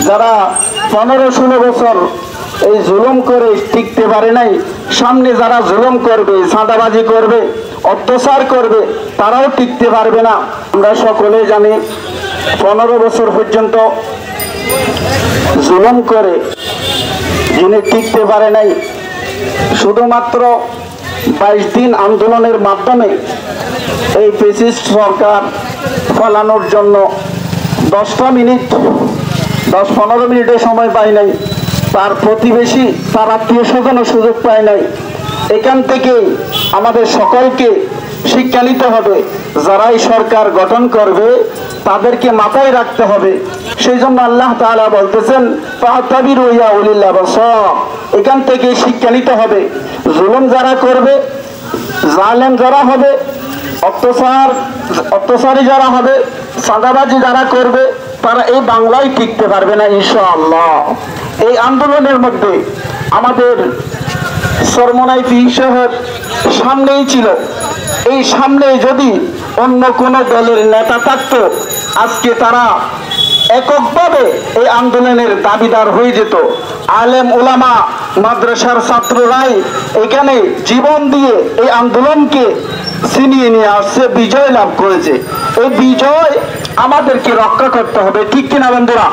যারা 15-16 বছর এই জুলুম করে টিকতে পারে নাই, সামনে যারা জুলুম করবে, চাঁদাবাজি করবে, অত্যাচার করবে, তারাও টিকতে পারবে না। আমরা সকলেই জানি 15 বছর পর্যন্ত জুলুম করে যিনি টিকতে পারে নাই, শুধুমাত্র 22 দিন আন্দোলনের মাধ্যমে এই ফ্যাসিস্ট সরকার ফলানোর জন্য 10-15 মিনিটের সময় পায় নাই, তার প্রতিবেশী, তার আত্মীয় স্বজনও সুযোগ পায় নাই। এখান থেকে আমাদের সকলকে শিক্ষা নিতে হবে, যারাই সরকার গঠন করবে তাদেরকে মাথায় রাখতে হবে। সেই জন্য আল্লাহ তাআলা বলতেছেন ফাতাবিরু ইয়া উলিল আবসার, এখান থেকে শিক্ষা নিতে হবে। জুলুম যারা করবে, জালেম যারা হবে, অত্যাচারী যারা হবে, চাঁদাবাজি যারা করবে, তারা এই বাংলায় টিকতে পারবে না ইনশাআল্লাহ। এই আন্দোলনের মধ্যে আমাদের চরমোনাই পীর সাহেব সামনেই ছিল। এই সামনে যদি অন্য কোনো দলের নেতা থাকতো, আজকে তারা এককভাবে এই আন্দোলনের দাবিদার হয়ে যেত। আলেম ওলামা মাদ্রাসার ছাত্ররাই এখানে জীবন দিয়ে এই আন্দোলনকে ছিনিয়ে নিয়ে আসছে, বিজয় লাভ করেছে। এই বিজয় আমাদেরকে রক্ষা করতে হবে, ঠিক কিনা বন্ধুরা?